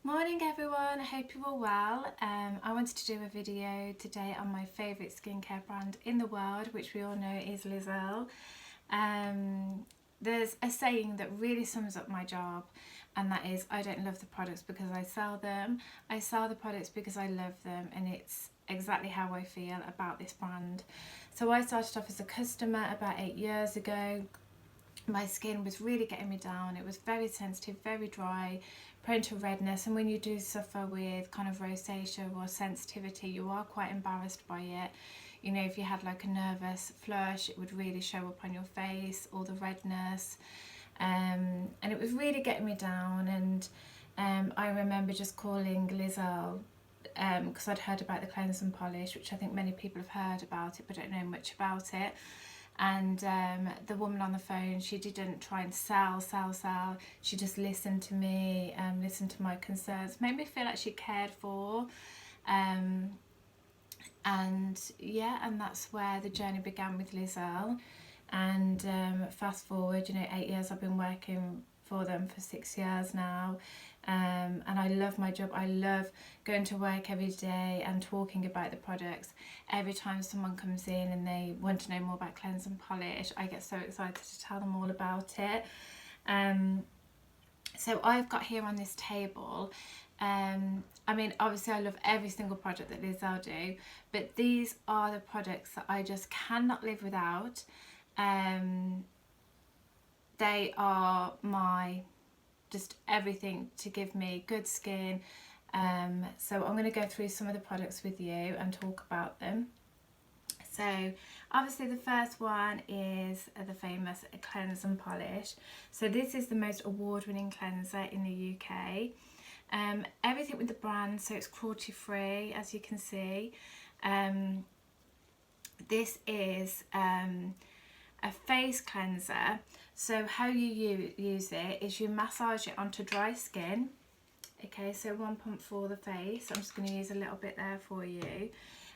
Morning everyone, I hope you're all well. I wanted to do a video today on my favourite skincare brand in the world, which we all know is Liz Earle. There's a saying that really sums up my job, and that is, I don't love the products because I sell them. I sell the products because I love them, and it's exactly how I feel about this brand. So I started off as a customer about 8 years ago. My skin was really getting me down. It was very sensitive, very dry, prone to redness, and when you do suffer with kind of rosacea or sensitivity, you are quite embarrassed by it. You know, if you had like a nervous flush, it would really show up on your face, all the redness, and it was really getting me down. And I remember just calling Liz Earle because I'd heard about the cleanse and polish, which I think many people have heard about it but don't know much about it. And the woman on the phone, she didn't try and sell. She just listened to me, listened to my concerns, made me feel like she cared for. And yeah, and that's where the journey began with Liz Earle. And fast forward, 8 years I've been working for them for 6 years now. And I love my job. I love going to work every day and talking about the products. Every time someone comes in and they want to know more about cleanse and polish, I get so excited to tell them all about it. So I've got here on this table, I mean, obviously I love every single product that Liz Earle do, but these are the products that I just cannot live without. They are my just everything to give me good skin. So I'm going to go through some of the products with you and talk about them. So obviously the first one is the famous cleanse and polish. So this is the most award-winning cleanser in the UK. Everything with the brand, so it's cruelty free, as you can see. This is a face cleanser. So how you use it is you massage it onto dry skin. Okay, so 1 pump for the face. I'm just going to use a little bit there for you.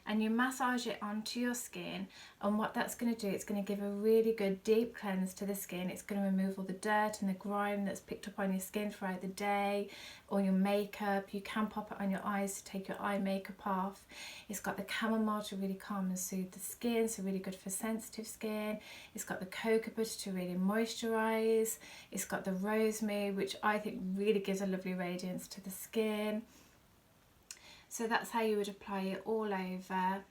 And you massage it onto your skin, and what that's going to do, it's going to give a really good deep cleanse to the skin. It's going to remove all the dirt and the grime that's picked up on your skin throughout the day, or your makeup. You can pop it on your eyes to take your eye makeup off. It's got the chamomile to really calm and soothe the skin, so really good for sensitive skin. It's got the cocoa butter to really moisturize. It's got the rosemary, which I think really gives a lovely radiance to the skin. So that's how you would apply it all over.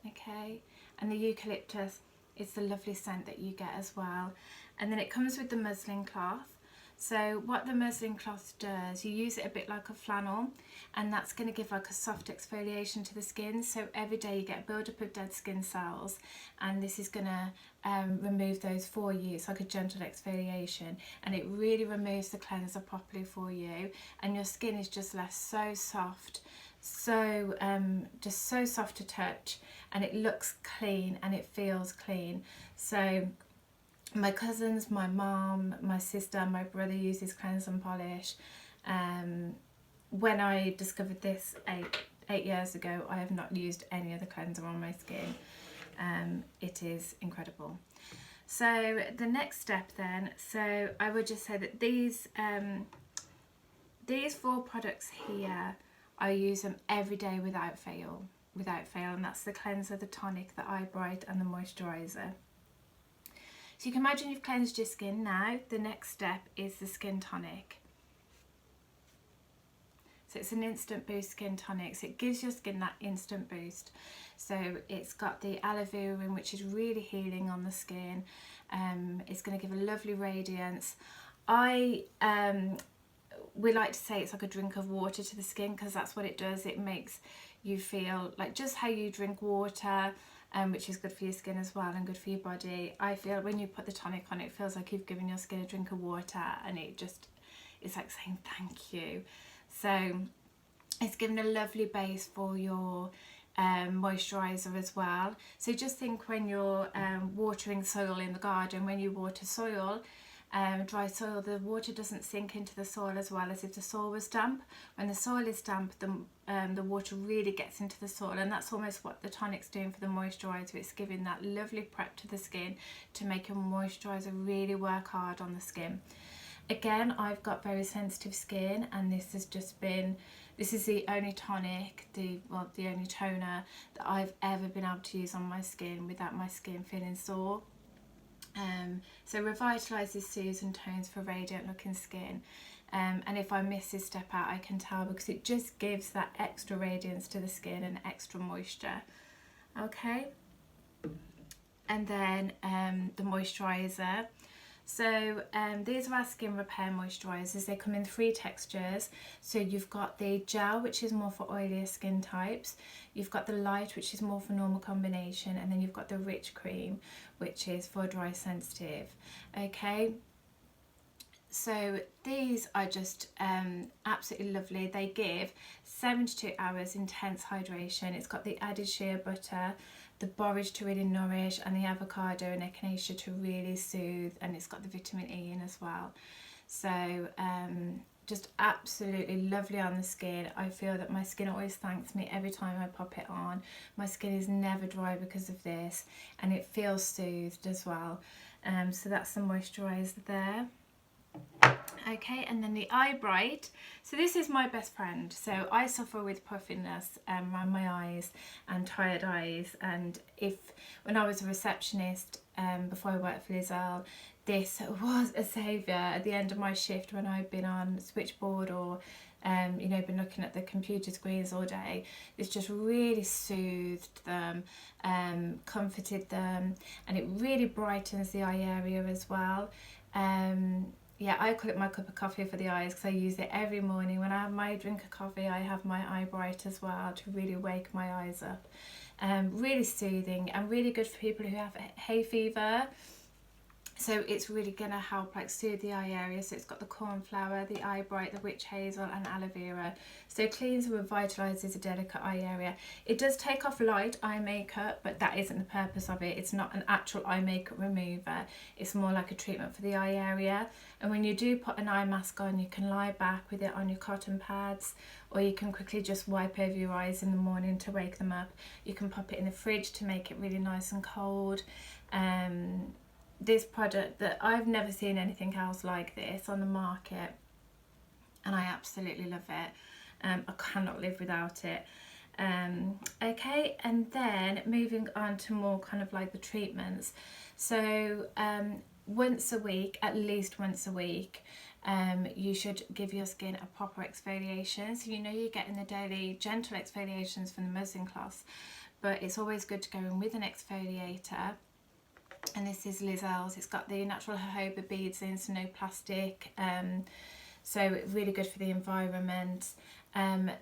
Okay, and the eucalyptus is the lovely scent that you get as well. And then it comes with the muslin cloth. So what the muslin cloth does, you use it a bit like a flannel, and that's going to give like a soft exfoliation to the skin. So every day you get a build-up of dead skin cells, and this is going to remove those for you. It's like a gentle exfoliation, and it really removes the cleanser properly for you, and your skin is just left so soft, so just so soft to touch, and it looks clean and it feels clean. So my cousins, my mom, my sister, my brother use this cleanse and polish. When I discovered this eight years ago, I have not used any other cleanser on my skin. It is incredible. So the next step then, so I would just say that these 4 products here, I use them every day without fail, and that's the cleanser, the tonic, the eye bright, and the moisturizer. So you can imagine you've cleansed your skin. Now the next step is the skin tonic. So it's an instant boost skin tonic, so it gives your skin that instant boost. So it's got the aloe vera in, which is really healing on the skin. It's going to give a lovely radiance. We like to say it's like a drink of water to the skin, because that's what it does. It makes you feel like just how you drink water, which is good for your skin as well and good for your body. I feel when you put the tonic on, it feels like you've given your skin a drink of water, and it's like saying thank you. So it's given a lovely base for your moisturizer as well. So just think when you're watering soil in the garden, when you water soil, dry soil, the water doesn't sink into the soil as well as if the soil was damp. When the soil is damp, the water really gets into the soil, and that's almost what the tonic's doing for the moisturiser. It's giving that lovely prep to the skin to make your moisturiser really work hard on the skin. Again, I've got very sensitive skin, and this is the only tonic, the only toner that I've ever been able to use on my skin without my skin feeling sore. So revitalises, soothes and tones for radiant looking skin. And if I miss this step out, I can tell, because it just gives that extra radiance to the skin and extra moisture. Okay, and then the moisturiser. So these are our skin repair moisturisers. They come in 3 textures. So you've got the gel, which is more for oilier skin types. You've got the light, which is more for normal combination. And then you've got the rich cream, which is for dry sensitive. Okay. So these are just absolutely lovely. They give 72 hours intense hydration. It's got the added shea butter, the borage to really nourish, and the avocado and echinacea to really soothe, and it's got the vitamin E in as well. So just absolutely lovely on the skin. I feel that my skin always thanks me every time I pop it on. My skin is never dry because of this, and it feels soothed as well. So that's the moisturiser there. Okay, and then the Eye Bright. So this is my best friend. So I suffer with puffiness around my eyes and tired eyes, and when I was a receptionist before I worked for Liz Earle, this was a saviour at the end of my shift when I'd been on switchboard or been looking at the computer screens all day. It's just really soothed them, comforted them, and it really brightens the eye area as well. Yeah, I call it my cup of coffee for the eyes, because I use it every morning. When I have my drink of coffee, I have my Eye Bright as well to really wake my eyes up. Really soothing and really good for people who have hay fever. So it's really going to help soothe the eye area. So it's got the cornflower, the Eye Bright, the witch hazel and aloe vera. So cleans and revitalises a delicate eye area. It does take off light eye makeup, but that isn't the purpose of it. It's not an actual eye makeup remover. It's more like a treatment for the eye area. And when you do put an eye mask on, you can lie back with it on your cotton pads, or you can quickly just wipe over your eyes in the morning to wake them up. You can pop it in the fridge to make it really nice and cold. This product, that I've never seen anything else like this on the market, and I absolutely love it. I cannot live without it. Okay, and then moving on to more kind of like the treatments. So once a week, at least once a week, you should give your skin a proper exfoliation. So you're getting the daily gentle exfoliations from the muslin cloths, but it's always good to go in with an exfoliator. And this is Liz Earle's. It's got the natural jojoba beads in, so no plastic. So really good for the environment.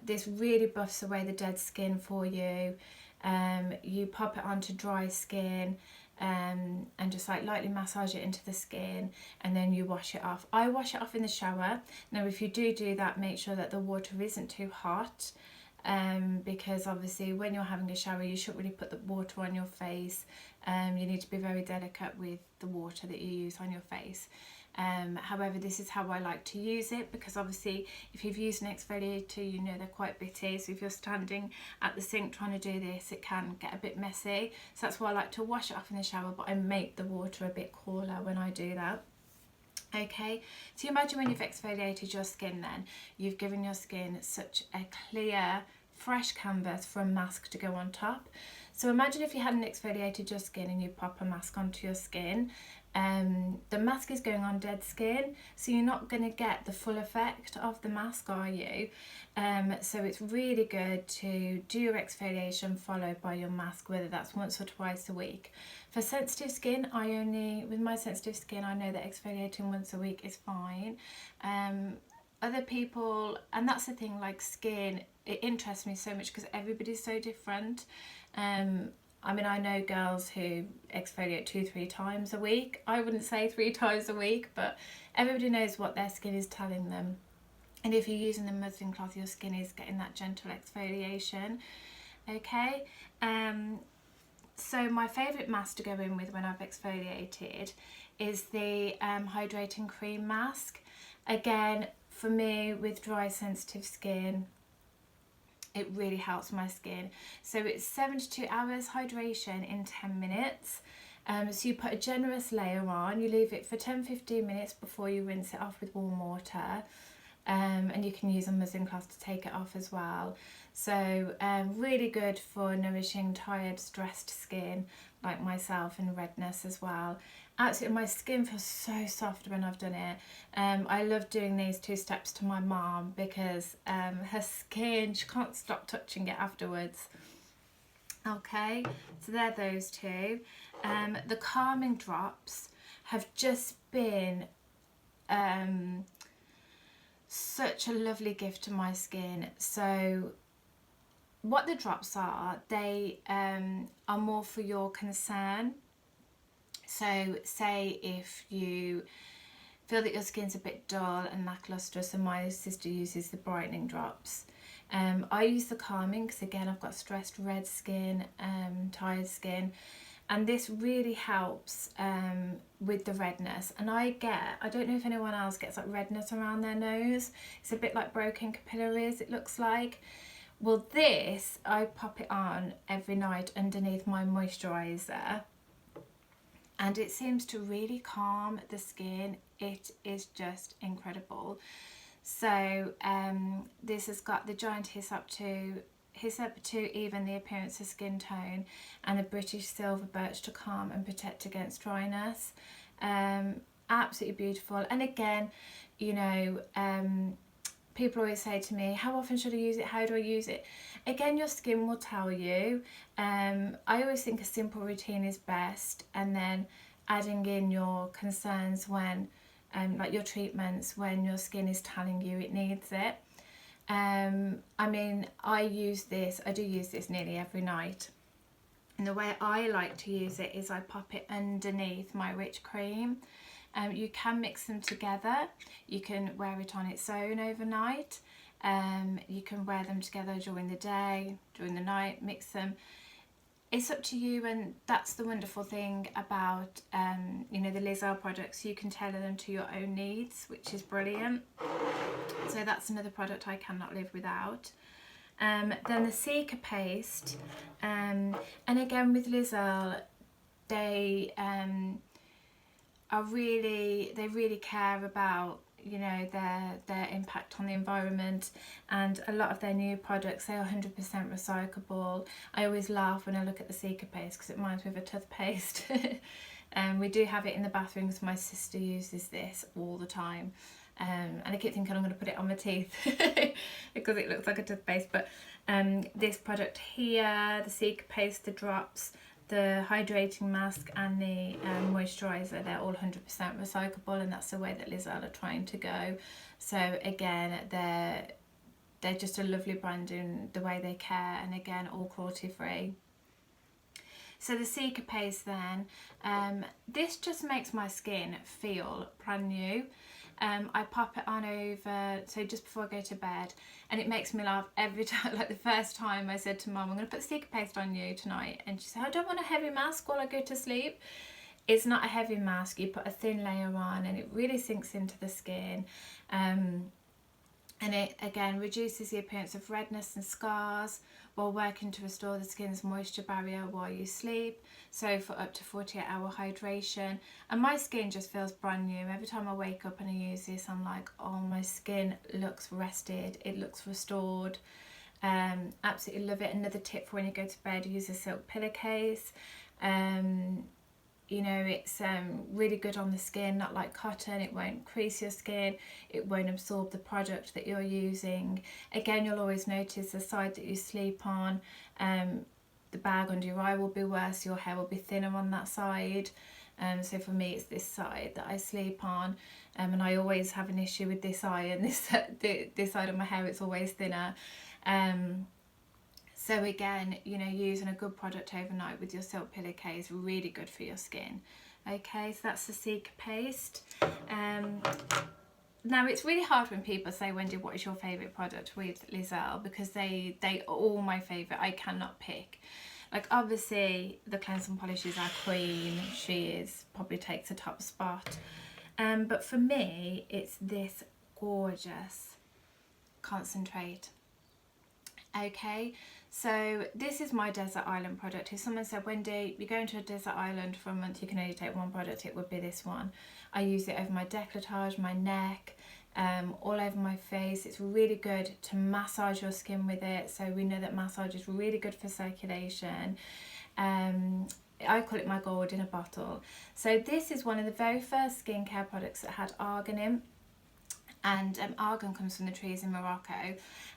This really buffs away the dead skin for you. You pop it onto dry skin and just lightly massage it into the skin, and then you wash it off. I wash it off in the shower. Now if you do that, make sure that the water isn't too hot. Because obviously when you're having a shower, you shouldn't really put the water on your face. You need to be very delicate with the water that you use on your face. However, this is how I like to use it, because obviously if you've used an exfoliator, they're quite bitty. So if you're standing at the sink trying to do this, it can get a bit messy. So that's why I like to wash it off in the shower, but I make the water a bit cooler when I do that. Okay, so imagine when you've exfoliated your skin, then you've given your skin such a clear, fresh canvas for a mask to go on top. So imagine if you hadn't exfoliated your skin and you pop a mask onto your skin. The mask is going on dead skin, so you're not going to get the full effect of the mask, are you? So it's really good to do your exfoliation followed by your mask, whether that's once or twice a week. For sensitive skin, with my sensitive skin, I know that exfoliating once a week is fine. Other people, and that's the thing, like skin, it interests me so much because everybody's so different. I know girls who exfoliate 2-3 times a week. I wouldn't say 3 times a week, but everybody knows what their skin is telling them. And if you're using the muslin cloth, your skin is getting that gentle exfoliation. Okay, so my favourite mask to go in with when I've exfoliated is the hydrating cream mask. Again, for me with dry sensitive skin, it really helps my skin. So it's 72 hours hydration in 10 minutes. So you put a generous layer on, you leave it for 10-15 minutes before you rinse it off with warm water. And you can use a muslin cloth to take it off as well. So really good for nourishing tired, stressed skin like myself, and redness as well. Absolutely, my skin feels so soft when I've done it. I love doing these 2 steps to my mom because her skin, she can't stop touching it afterwards. Okay, so they're those 2. The calming drops have just been such a lovely gift to my skin. So what the drops are, they are more for your concern. So say if you feel that your skin's a bit dull and lackluster, so my sister uses the brightening drops. I use the calming because again I've got stressed red skin, tired skin, and this really helps with the redness. And I don't know if anyone else gets like redness around their nose. It's a bit like broken capillaries, it looks like. Well, this, I pop it on every night underneath my moisturiser, and it seems to really calm the skin. It is just incredible. So this has got the giant hyssop to even the appearance of skin tone, and the British silver birch to calm and protect against dryness. Absolutely beautiful. And again, you know, people always say to me, how often should I use it? How do I use it? Again, your skin will tell you. I always think a simple routine is best, and then adding in your concerns when, like your treatments, when your skin is telling you it needs it. I mean, I do use this nearly every night. And the way I like to use it is I pop it underneath my rich cream. You can mix them together. You can wear it on its own overnight. You can wear them together during the day, during the night, mix them. It's up to you, and that's the wonderful thing about you know, the Liz Earle products. You can tailor them to your own needs, which is brilliant. So that's another product I cannot live without. Then the Seeker paste, and again with Liz Earle, they really care about, you know, their impact on the environment, and a lot of their new products, they are 100% recyclable. I always laugh when I look at the Seeker paste because it reminds me of a toothpaste. We do have it in the bathroom because my sister uses this all the time. And I keep thinking I'm going to put it on my teeth because it looks like a toothpaste. But this product here, the Seeker paste, the drops, the hydrating mask and the moisturiser, they're all 100% recyclable, and that's the way that Liz Earle are trying to go. So again, they're just a lovely brand in the way they care, and again, all cruelty free. So the Seeker paste then, this just makes my skin feel brand new. I pop it on over, so just before I go to bed, and it makes me laugh every time. Like the first time I said to Mum, I'm going to put Seeker paste on you tonight, and she said, I don't want a heavy mask while I go to sleep. It's not a heavy mask, you put a thin layer on and it really sinks into the skin. And it again reduces the appearance of redness and scars while working to restore the skin's moisture barrier while you sleep, so for up to 48-hour hydration. And my skin just feels brand new. Every time I wake up and I use this, I'm like, oh, my skin looks rested, it looks restored. Absolutely love it. Another tip for when you go to bed, use a silk pillowcase. You know, it's really good on the skin, not like cotton. It won't crease your skin, it won't absorb the product that you're using. Again, you'll always notice the side that you sleep on, the bag under your eye will be worse, your hair will be thinner on that side. So for me, it's this side that I sleep on, and I always have an issue with this eye, and this side of my hair, it's always thinner. So again, you know, using a good product overnight with your silk pillowcase, really good for your skin. Okay, so that's the Seeker paste. Now it's really hard when people say, Wendy, what is your favourite product with Liz Earle? Because they are all my favourite. I cannot pick. Like obviously the cleanse and polish is our queen. She probably takes the top spot. But for me, it's this gorgeous concentrate. Okay, so this is my desert island product. If someone said, Wendy, you're going to a desert island for a month, you can only take one product, it would be this one. I use it over my décolletage, my neck, all over my face. It's really good to massage your skin with it. So we know that massage is really good for circulation. I call it my gold in a bottle. So this is one of the very first skincare products that had argan in. And argan comes from the trees in Morocco,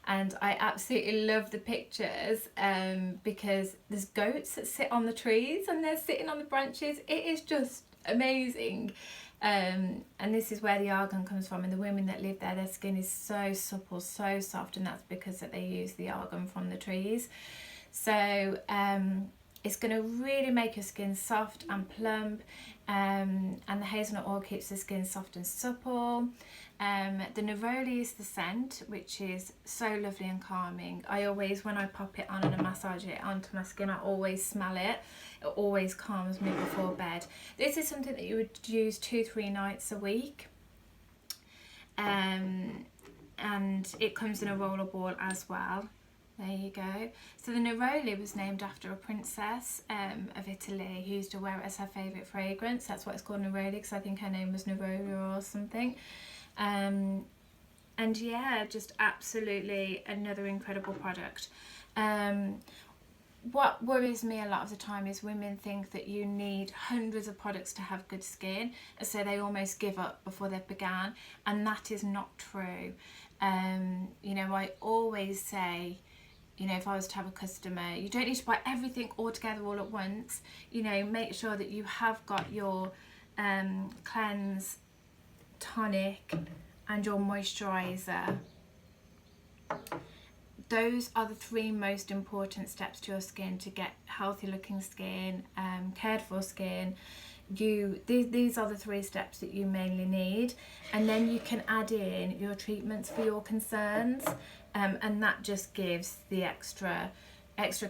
and I absolutely love the pictures because there's goats that sit on the trees and they're sitting on the branches. It is just amazing. And this is where the argan comes from, and the women that live there, their skin is so supple, so soft, and that's because that they use the argan from the trees. So it's going to really make your skin soft and plump, and the hazelnut oil keeps the skin soft and supple. The neroli is the scent, which is so lovely and calming. I always, when I pop it on and I massage it onto my skin, I always smell it. It always calms me before bed. This is something that you would use 2-3 nights a week. And it comes in a roller ball as well. There you go. So the neroli was named after a princess of Italy who used to wear it as her favourite fragrance. That's why it's called neroli, because I think her name was Nerola or something. And yeah, just absolutely another incredible product. What worries me a lot of the time is women think that you need hundreds of products to have good skin, and so they almost give up before they've begun, and that is not true. You know, I always say, you know, if I was to have a customer, you don't need to buy everything all together all at once. You know, make sure that you have got your cleanse, tonic and your moisturizer. Those are the 3 most important steps to your skin to get healthy looking skin, cared for skin. These are the 3 steps that you mainly need, and then you can add in your treatments for your concerns, and that just gives the extra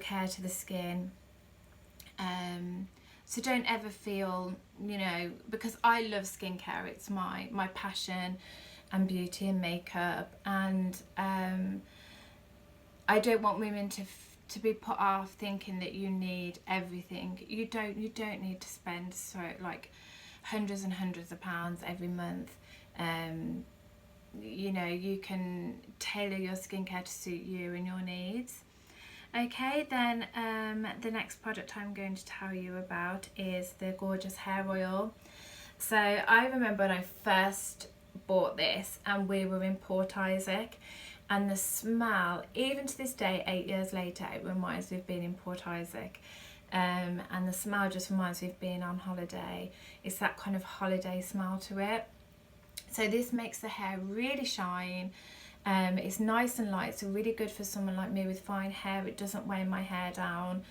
care to the skin. So don't ever feel, you know, because I love skincare, it's my passion and beauty and makeup, and I don't want women to be put off thinking that you need everything. You don't need to spend like hundreds and hundreds of pounds every month. You know, you can tailor your skincare to suit you and your needs. Okay, then the next product I'm going to tell you about is the Gorgeous Hair Oil. So I remember when I first bought this, and we were in Port Isaac, and the smell, even to this day, 8 years later, it reminds me of being in Port Isaac. And the smell just reminds me of being on holiday. It's that kind of holiday smell to it. So this makes the hair really shine. It's nice and light, so really good for someone like me with fine hair. It doesn't weigh my hair down.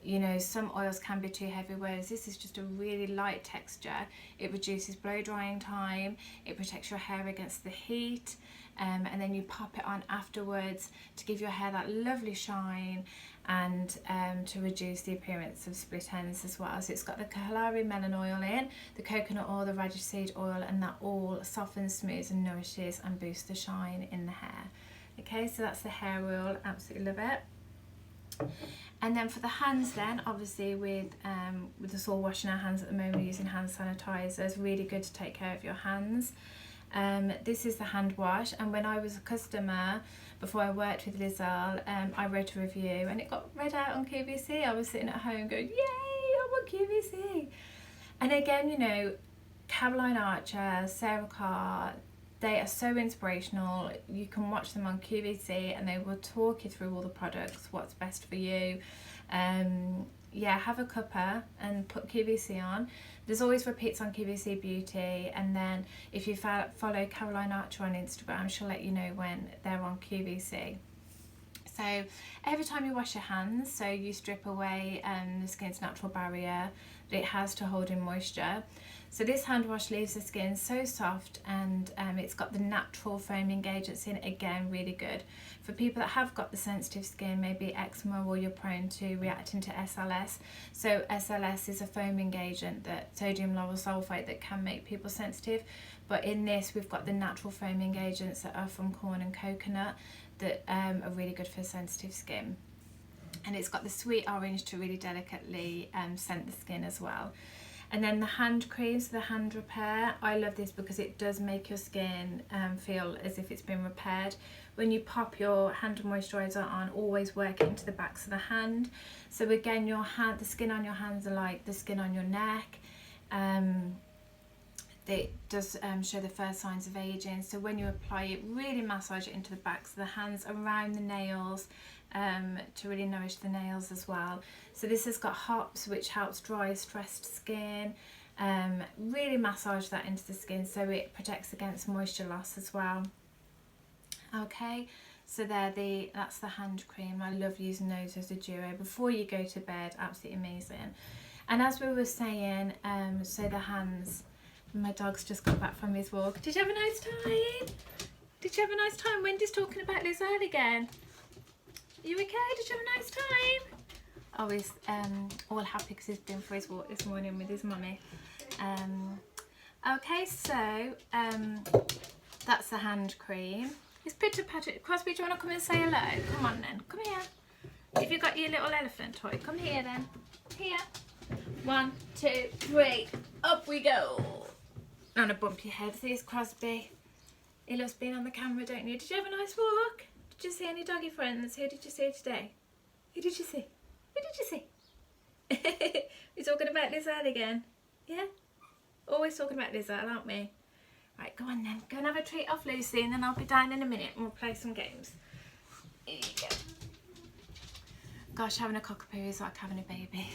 You know, some oils can be too heavy, whereas this is just a really light texture. It reduces blow drying time, it protects your hair against the heat, and then you pop it on afterwards to give your hair that lovely shine, and to reduce the appearance of split ends as well. So it's got the Kalahari melon oil in, the coconut oil, the radish seed oil, and that all softens, smooths and nourishes and boosts the shine in the hair. Okay, so that's the hair oil, absolutely love it. And then for the hands then, obviously with us all washing our hands at the moment, we're using hand sanitizers, really good to take care of your hands. This is the hand wash, and when I was a customer, before I worked with Liz Earle, I wrote a review and it got read out on QVC. I was sitting at home going, yay, I'm on QVC. And again, you know, Caroline Archer, Sarah Carr, they are so inspirational. You can watch them on QVC and they will talk you through all the products, what's best for you. Yeah, have a cuppa and put QVC on. There's always repeats on QVC Beauty, and then if you follow Caroline Archer on Instagram, she'll let you know when they're on QVC. So every time you wash your hands, so you strip away the skin's natural barrier that it has to hold in moisture. So this hand wash leaves the skin so soft, and it's got the natural foaming agents in it. Again, really good for people that have got the sensitive skin, maybe eczema, or you're prone to reacting to SLS. So SLS is a foaming agent, that sodium lauryl sulfate, that can make people sensitive. But in this, we've got the natural foaming agents that are from corn and coconut that are really good for sensitive skin. And it's got the sweet orange to really delicately scent the skin as well. And then the hand creams, the hand repair. I love this because it does make your skin feel as if it's been repaired. When you pop your hand moisturiser on, always work it into the backs of the hand. So again, the skin on your hands are like the skin on your neck. It does show the first signs of aging. So when you apply it, really massage it into the backs of the hands, around the nails, to really nourish the nails as well. So this has got hops, which helps dry, stressed skin. Really massage that into the skin so it protects against moisture loss as well. Okay, so that's the hand cream. I love using those as a duo before you go to bed. Absolutely amazing. And as we were saying, so the hands, my dog's just got back from his walk. Did you have a nice time? Did you have a nice time? Wendy's talking about Liz Earle again. You okay? Did you have a nice time? Oh, he's all happy because he's been for his walk this morning with his mummy. Okay, so that's the hand cream. It's Pitter Patter. Crosby, do you want to come and say hello? Come on then. Come here. If you've got your little elephant toy, come here then. Here. 1, 2, 3. Up we go. On a bumpy head. There's Crosby. He loves being on the camera, don't you? Did you have a nice walk? Did you see any doggy friends? Who did you see today? Who did you see? Who did you see? We're talking about Liz Earle again. Yeah? Always talking about Liz Earle, aren't we? Right, go on then. Go and have a treat off, Lucy, and then I'll be down in a minute and we'll play some games. Here you go. Gosh, having a cockapoo is like having a baby.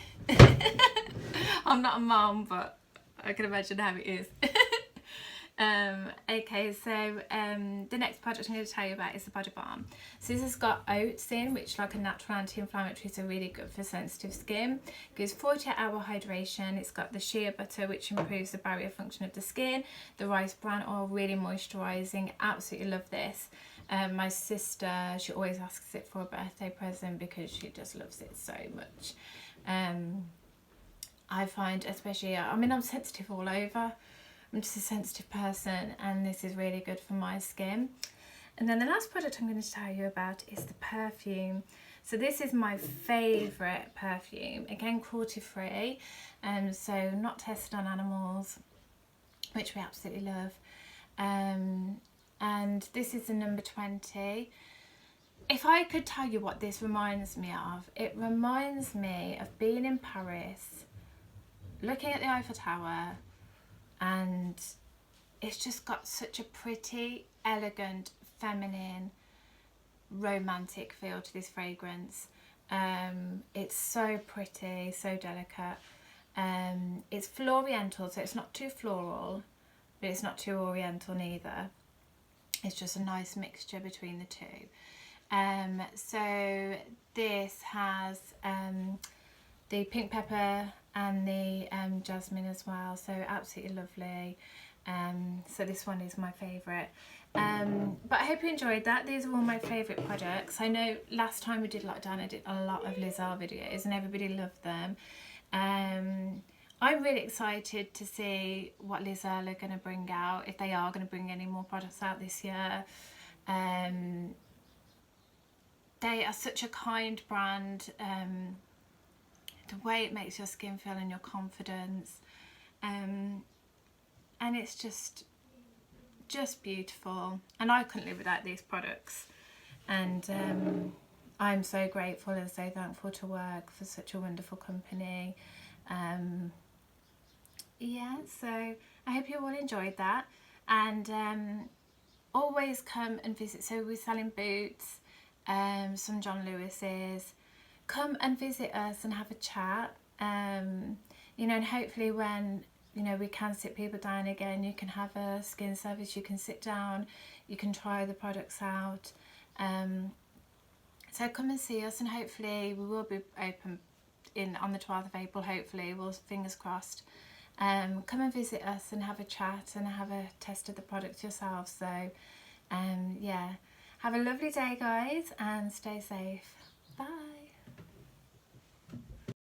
I'm not a mum, but I can imagine how it is. Okay, so the next product I'm going to tell you about is the body balm. So this has got oats in, which are like a natural anti-inflammatory, so really good for sensitive skin. It gives 48-hour hydration. It's got the shea butter, which improves the barrier function of the skin. The rice bran oil, really moisturising. Absolutely love this. My sister, she always asks it for a birthday present because she just loves it so much. I find, especially, I'm sensitive all over. I'm just a sensitive person, and this is really good for my skin. And then the last product I'm going to tell you about is the perfume. So this is my favourite perfume. Again, cruelty free, so not tested on animals, which we absolutely love. And this is the number 20. If I could tell you what this reminds me of, it reminds me of being in Paris, looking at the Eiffel Tower, and it's just got such a pretty, elegant, feminine, romantic feel to this fragrance. It's so pretty, so delicate. It's floriental, so it's not too floral, but it's not too oriental neither. It's just a nice mixture between the two. So this has the pink pepper and the jasmine as well, so absolutely lovely. So this one is my favourite. But I hope you enjoyed that. These are all my favourite products. I know last time we did lockdown, I did a lot of Liz Earle videos and everybody loved them. I'm really excited to see what Liz Earle are going to bring out, if they are going to bring any more products out this year. They are such a kind brand. The way it makes your skin feel and your confidence, and it's just beautiful, and I couldn't live without these products. And I'm so grateful and so thankful to work for such a wonderful company. Yeah, so I hope you all enjoyed that, and always come and visit. So we're selling boots, some John Lewis's. Come and visit us and have a chat, you know, and hopefully when, you know, we can sit people down again, you can have a skin service, you can sit down, you can try the products out. So come and see us, and hopefully we will be open on the 12th of April, hopefully, fingers crossed. come and visit us and have a chat and have a test of the product yourself. So yeah, have a lovely day guys and stay safe. Bye.